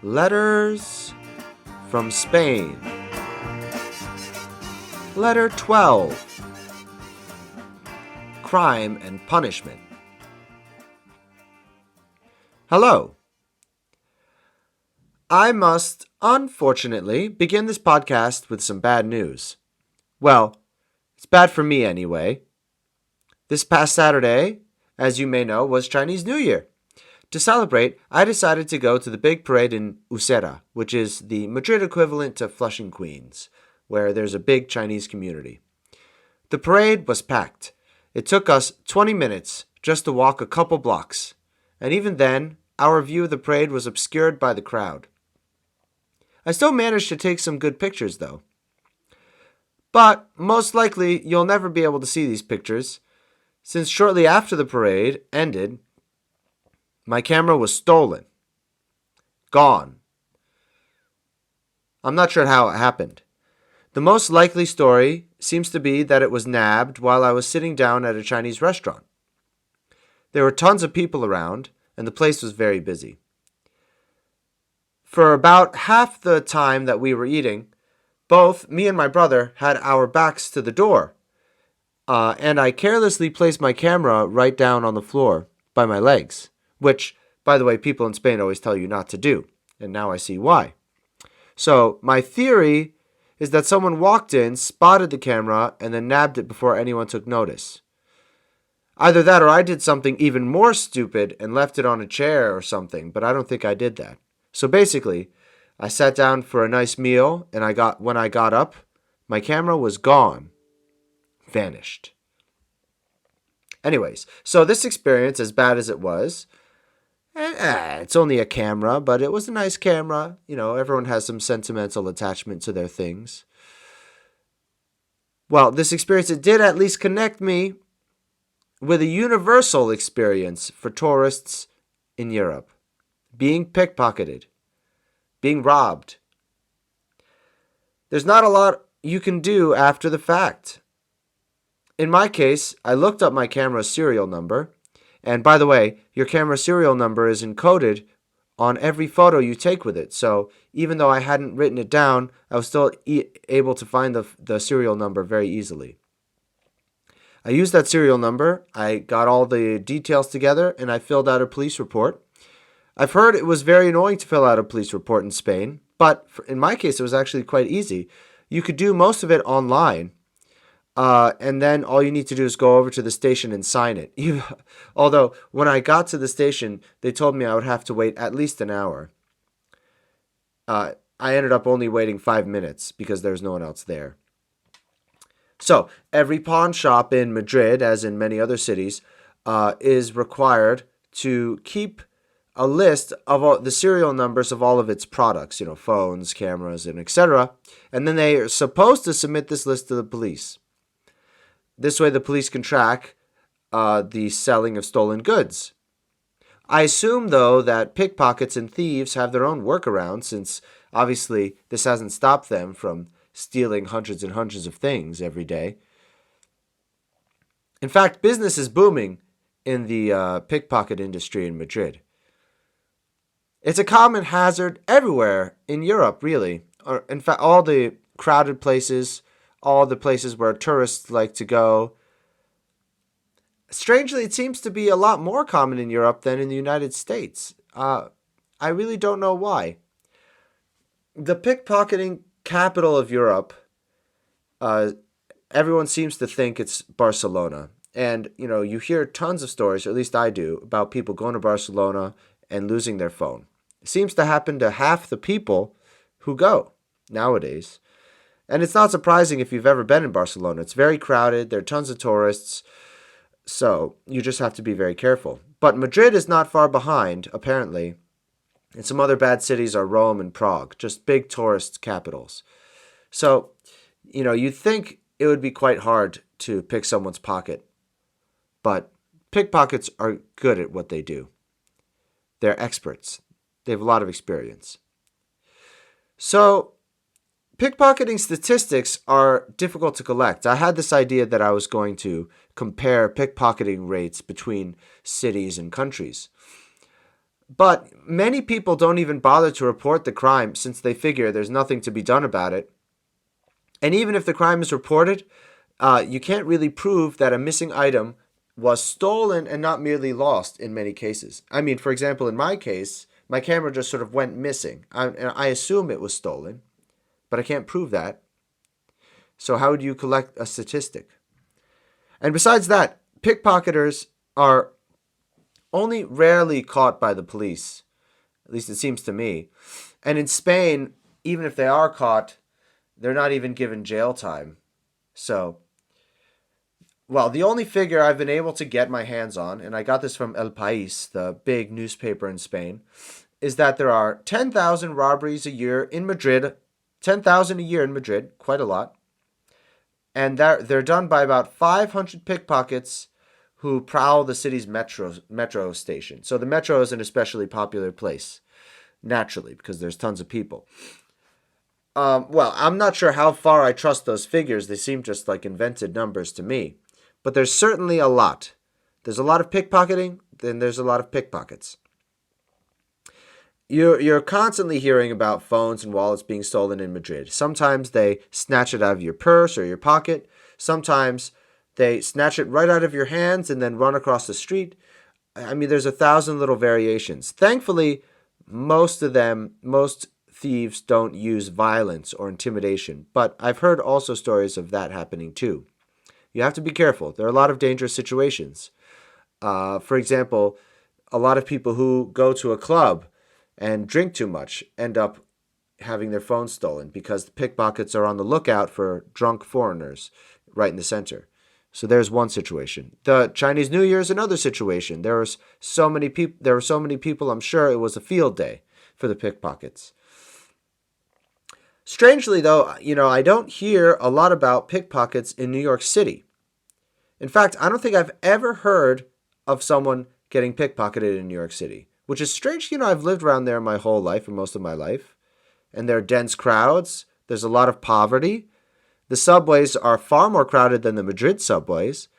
Letters from Spain. Letter 12. Crime and Punishment. Hello. I must, unfortunately, begin this podcast with some bad news. Well, it's bad for me anyway. This past Saturday, as you may know, was Chinese New Year. To celebrate, I decided to go to the big parade in Usera, which is the Madrid equivalent to Flushing, Queens, where there's a big Chinese community. The parade was packed. It took us 20 minutes just to walk a couple blocks, and even then, our view of the parade was obscured by the crowd. I still managed to take some good pictures, though. But most likely, you'll never be able to see these pictures, since shortly after the parade ended, my camera was stolen. Gone. I'm not sure how it happened. The most likely story seems to be that it was nabbed while I was sitting down at a Chinese restaurant. There were tons of people around, and the place was very busy. For about half the time that we were eating, both me and my brother had our backs to the door, and I carelessly placed my camera right down on the floor by my legs. Which, by the way, people in Spain always tell you not to do, and now I see why. So, my theory is that someone walked in, spotted the camera, and then nabbed it before anyone took notice. Either that or I did something even more stupid and left it on a chair or something, but I don't think I did that. So basically, I sat down for a nice meal, and when I got up, my camera was gone. Vanished. Anyways, so this experience, as bad as it was, it's only a camera, but it was a nice camera. You know, everyone has some sentimental attachment to their things. Well, this experience, it did at least connect me with a universal experience for tourists in Europe. Being pickpocketed. Being robbed. There's not a lot you can do after the fact. In my case, I looked up my camera's serial number. And by the way, your camera serial number is encoded on every photo you take with it. So even though I hadn't written it down, I was still able to find the serial number very easily. I used that serial number, I got all the details together, and I filled out a police report. I've heard it was very annoying to fill out a police report in Spain, but in my case, it was actually quite easy. You could do most of it online. And then all you need to do is go over to the station and sign it. Although, when I got to the station, they told me I would have to wait at least an hour. I ended up only waiting 5 minutes because there was no one else there. So, every pawn shop in Madrid, as in many other cities, is required to keep a list of all the serial numbers of all of its products, phones, cameras, and etc. And then they are supposed to submit this list to the police. This way the police can track the selling of stolen goods. I assume, though, that pickpockets and thieves have their own workaround, since obviously this hasn't stopped them from stealing hundreds and hundreds of things every day. In fact, business is booming in the pickpocket industry in Madrid. It's a common hazard everywhere in Europe, really. Or, in fact, all the crowded places, all the places where tourists like to go. Strangely, it seems to be a lot more common in Europe than in the United States. I really don't know why. The pickpocketing capital of Europe, everyone seems to think it's Barcelona. And, you hear tons of stories, or at least I do, about people going to Barcelona and losing their phone. It seems to happen to half the people who go nowadays. And it's not surprising if you've ever been in Barcelona. It's very crowded. There are tons of tourists. So you just have to be very careful. But Madrid is not far behind, apparently. And some other bad cities are Rome and Prague, just big tourist capitals. So, you'd think it would be quite hard to pick someone's pocket. But pickpockets are good at what they do. They're experts. They have a lot of experience. So, pickpocketing statistics are difficult to collect. I had this idea that I was going to compare pickpocketing rates between cities and countries. But many people don't even bother to report the crime since they figure there's nothing to be done about it. And even if the crime is reported, you can't really prove that a missing item was stolen and not merely lost in many cases. I mean, for example, in my case, my camera just sort of went missing. I assume it was stolen, but I can't prove that. So how do you collect a statistic? And besides that, pickpocketers are only rarely caught by the police. At least it seems to me. And in Spain, even if they are caught, they're not even given jail time. So, well, the only figure I've been able to get my hands on, and I got this from El País, the big newspaper in Spain, is that there are 10,000 robberies a year in Madrid. 10,000 a year in Madrid, quite a lot. And they're done by about 500 pickpockets who prowl the city's metro station. So the metro is an especially popular place, naturally, because there's tons of people. Well, I'm not sure how far I trust those figures. They seem just like invented numbers to me. But there's certainly a lot. There's a lot of pickpocketing, then there's a lot of pickpockets. You're constantly hearing about phones and wallets being stolen in Madrid. Sometimes they snatch it out of your purse or your pocket. Sometimes they snatch it right out of your hands and then run across the street. I mean, there's 1,000 little variations. Thankfully, most thieves don't use violence or intimidation, but I've heard also stories of that happening too. You have to be careful. There are a lot of dangerous situations. For example, a lot of people who go to a club and drink too much end up having their phones stolen because the pickpockets are on the lookout for drunk foreigners right in the center. So there's one situation. The Chinese New Year is another situation. There were so many people, I'm sure it was a field day for the pickpockets. Strangely, though, I don't hear a lot about pickpockets in New York City. In fact, I don't think I've ever heard of someone getting pickpocketed in New York City, which is strange. I've lived around there my whole life, or most of my life, and there are dense crowds. There's a lot of poverty. The subways are far more crowded than the Madrid subways.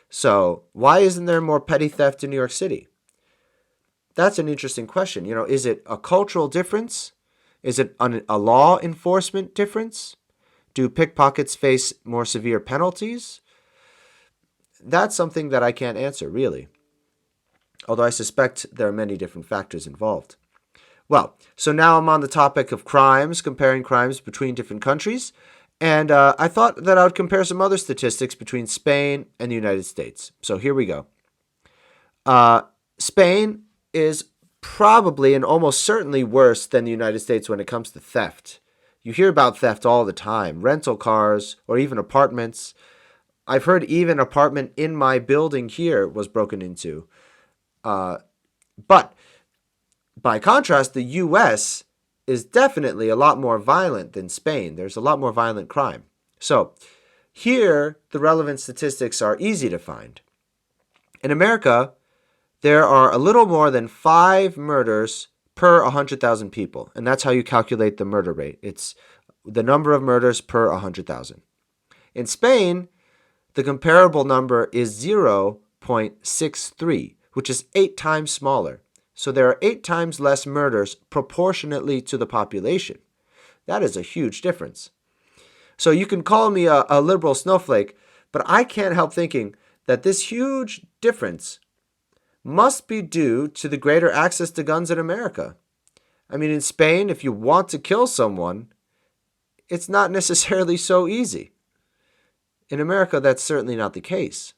So why isn't there more petty theft in New York City? That's an interesting question. Is it a cultural difference? Is it a law enforcement difference? Do pickpockets face more severe penalties? That's something that I can't answer, really. Although I suspect there are many different factors involved. Well, so now I'm on the topic of crimes, comparing crimes between different countries. And I thought that I would compare some other statistics between Spain and the United States. So here we go. Spain is probably and almost certainly worse than the United States when it comes to theft. You hear about theft all the time, rental cars or even apartments. I've heard even an apartment in my building here was broken into. But by contrast, the U.S. is definitely a lot more violent than Spain. There's a lot more violent crime. So here, the relevant statistics are easy to find. In America, there are a little more than 5 murders per 100,000 people. And that's how you calculate the murder rate. It's the number of murders per 100,000. In Spain, the comparable number is 0.63, which is 8 times smaller. So there are 8 times less murders proportionately to the population. That is a huge difference. So you can call me a liberal snowflake, but I can't help thinking that this huge difference must be due to the greater access to guns in America. I mean, in Spain, if you want to kill someone, it's not necessarily so easy. In America, that's certainly not the case.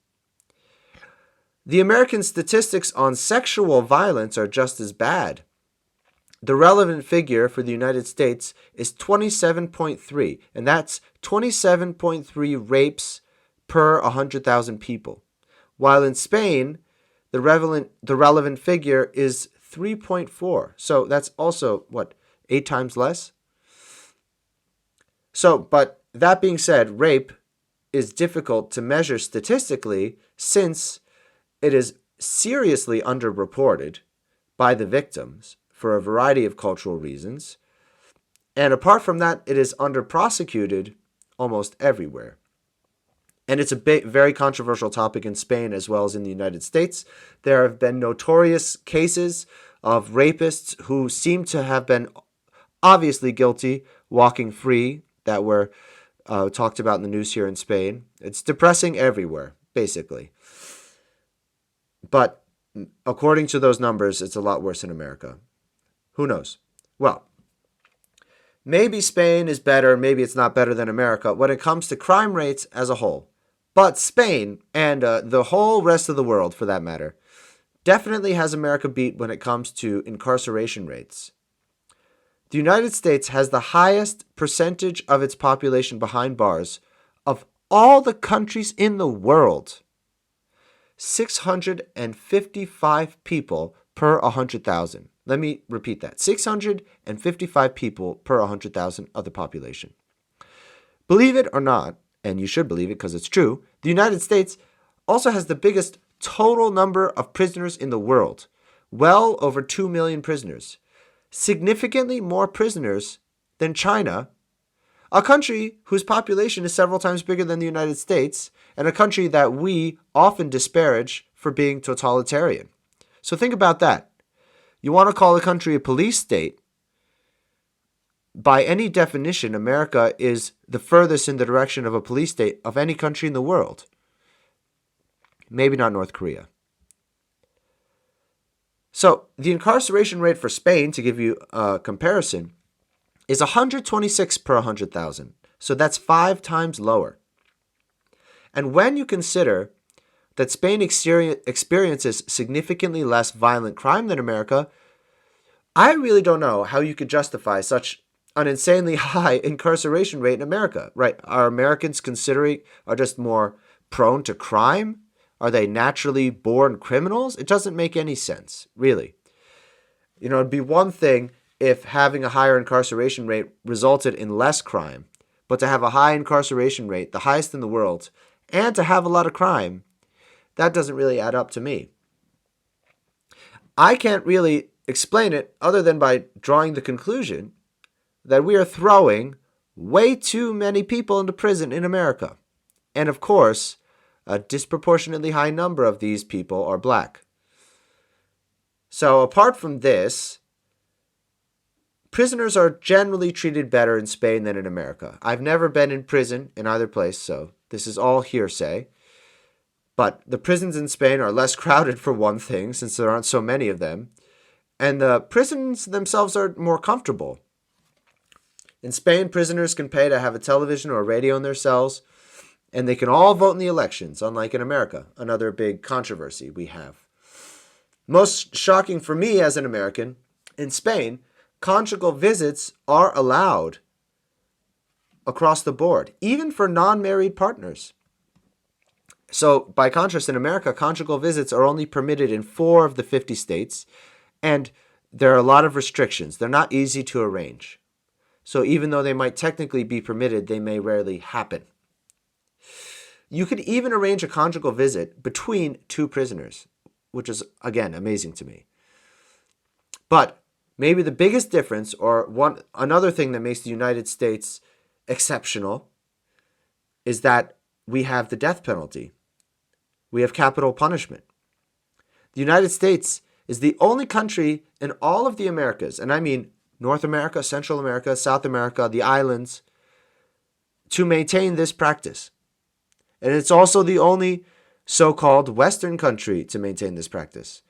The American statistics on sexual violence are just as bad. The relevant figure for the United States is 27.3, and that's 27.3 rapes per 100,000 people. While in Spain, the relevant figure is 3.4. So that's also, 8 times less? So, but that being said, rape is difficult to measure statistically since it is seriously underreported by the victims for a variety of cultural reasons. And apart from that, it is underprosecuted almost everywhere. And it's a very controversial topic in Spain as well as in the United States. There have been notorious cases of rapists who seem to have been obviously guilty walking free that were talked about in the news here in Spain. It's depressing everywhere, basically. But according to those numbers, it's a lot worse in America. Who knows? Well, maybe Spain is better, maybe it's not better than America when it comes to crime rates as a whole. But Spain, and the whole rest of the world for that matter, definitely has America beat when it comes to incarceration rates. The United States has the highest percentage of its population behind bars of all the countries in the world. 655 people per 100,000. Let me repeat that. 655 people per 100,000 of the population. Believe it or not, and you should believe it because it's true, the United States also has the biggest total number of prisoners in the world. Well over 2 million prisoners. Significantly more prisoners than China, a country whose population is several times bigger than the United States, and a country that we often disparage for being totalitarian. So think about that. You want to call a country a police state? By any definition, America is the furthest in the direction of a police state of any country in the world. Maybe not North Korea. So the incarceration rate for Spain, to give you a comparison, is 126 per 100,000. So that's 5 times lower. And when you consider that Spain experiences significantly less violent crime than America, I really don't know how you could justify such an insanely high incarceration rate in America, right? Are Americans are just more prone to crime? Are they naturally born criminals? It doesn't make any sense, really. It'd be one thing if having a higher incarceration rate resulted in less crime, but to have a high incarceration rate, the highest in the world, and to have a lot of crime, that doesn't really add up to me. I can't really explain it other than by drawing the conclusion that we are throwing way too many people into prison in America. And of course, a disproportionately high number of these people are black. So apart from this, prisoners are generally treated better in Spain than in America. I've never been in prison in either place, so this is all hearsay. But the prisons in Spain are less crowded for one thing, since there aren't so many of them. And the prisons themselves are more comfortable. In Spain, prisoners can pay to have a television or a radio in their cells, and they can all vote in the elections, unlike in America, another big controversy we have. Most shocking for me as an American, in Spain, conjugal visits are allowed across the board, even for non-married partners. So, by contrast, in America, conjugal visits are only permitted in 4 of the 50 states, and there are a lot of restrictions. They're not easy to arrange. So even though they might technically be permitted, they may rarely happen. You could even arrange a conjugal visit between 2 prisoners, which is, again, amazing to me. But maybe the biggest difference, or another thing that makes the United States exceptional, is that we have the death penalty. We have capital punishment. The United States is the only country in all of the Americas, and I mean North America, Central America, South America, the islands, to maintain this practice. And it's also the only so-called Western country to maintain this practice.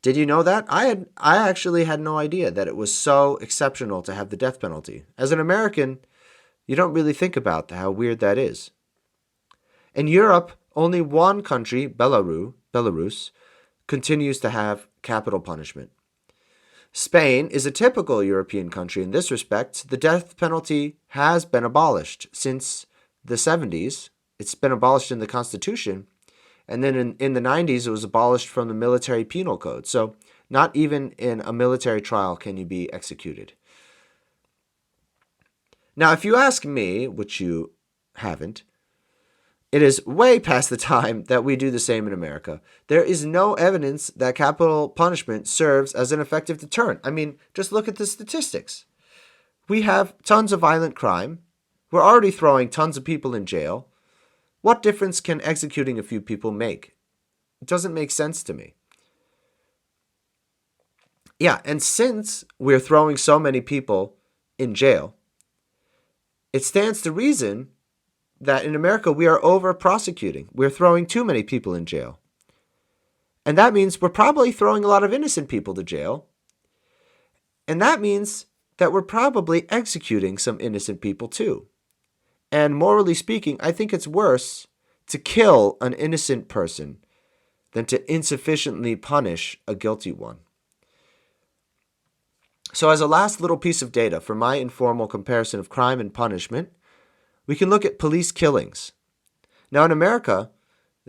Did you know that? I actually had no idea that it was so exceptional to have the death penalty. As an American, you don't really think about how weird that is. In Europe, only one country, Belarus, continues to have capital punishment. Spain is a typical European country in this respect. The death penalty has been abolished since the 70s. It's been abolished in the Constitution. And then in the 90s, it was abolished from the military penal code. So not even in a military trial can you be executed. Now, if you ask me, which you haven't, it is way past the time that we do the same in America. There is no evidence that capital punishment serves as an effective deterrent. I mean, just look at the statistics. We have tons of violent crime. We're already throwing tons of people in jail. What difference can executing a few people make? It doesn't make sense to me. Yeah, and since we're throwing so many people in jail, it stands to reason that in America we are over prosecuting. We're throwing too many people in jail. And that means we're probably throwing a lot of innocent people to jail. And that means that we're probably executing some innocent people too. And morally speaking, I think it's worse to kill an innocent person than to insufficiently punish a guilty one. So, as a last little piece of data for my informal comparison of crime and punishment, we can look at police killings. Now, in America,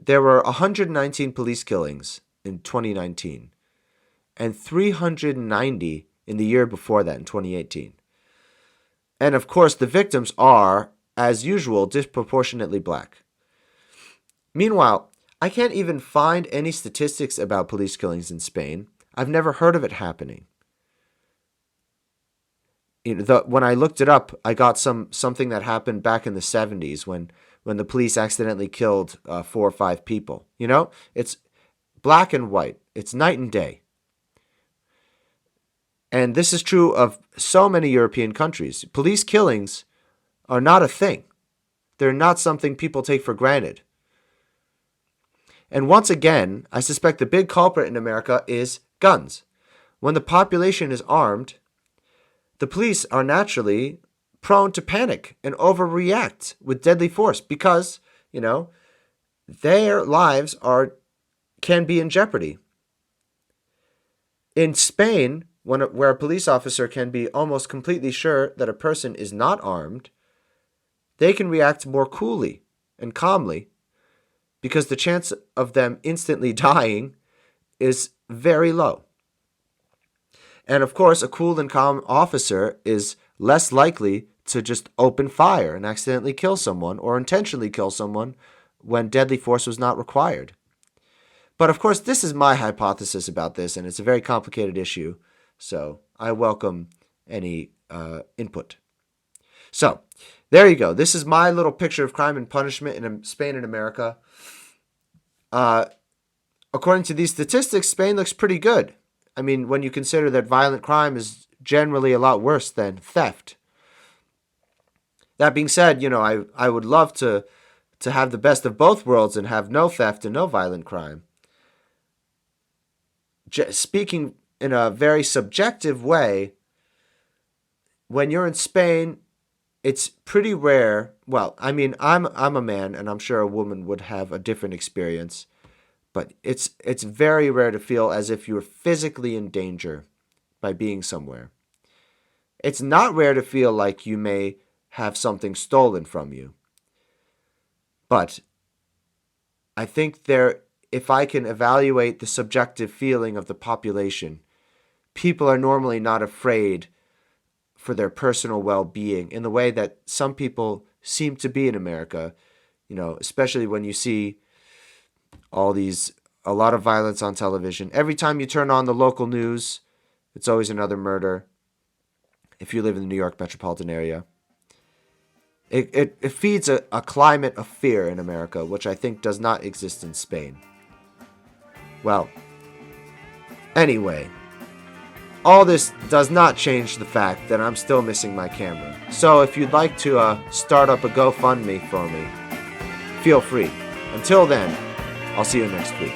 there were 119 police killings in 2019 and 390 in the year before that, in 2018. And of course, the victims are, as usual, disproportionately black. Meanwhile, I can't even find any statistics about police killings in Spain. I've never heard of it happening. When I looked it up, I got something that happened back in the 70s when the police accidentally killed 4 or 5 people. It's black and white. It's night and day. And this is true of so many European countries. Police killings are not a thing. They're not something people take for granted. And once again, I suspect the big culprit in America is guns. When the population is armed, the police are naturally prone to panic and overreact with deadly force because, their lives can be in jeopardy. In Spain, where a police officer can be almost completely sure that a person is not armed, they can react more coolly and calmly because the chance of them instantly dying is very low. And of course, a cool and calm officer is less likely to just open fire and accidentally kill someone or intentionally kill someone when deadly force was not required. But of course, this is my hypothesis about this, and it's a very complicated issue, so I welcome any input. So, there you go. This is my little picture of crime and punishment in Spain and America. According to these statistics, Spain looks pretty good. I mean, when you consider that violent crime is generally a lot worse than theft. That being said, I would love to have the best of both worlds and have no theft and no violent crime. Speaking in a very subjective way, when you're in Spain, it's pretty rare. Well, I mean, I'm a man, and I'm sure a woman would have a different experience. But it's very rare to feel as if you're physically in danger by being somewhere. It's not rare to feel like you may have something stolen from you. But I think if I can evaluate the subjective feeling of the population, people are normally not afraid for their personal well-being in the way that some people seem to be in America, especially when you see a lot of violence on television. Every time you turn on the local news, it's always another murder. If you live in the New York metropolitan area, it feeds a climate of fear in America, which I think does not exist in Spain. Well, anyway, all this does not change the fact that I'm still missing my camera. So if you'd like to start up a GoFundMe for me, feel free. Until then, I'll see you next week.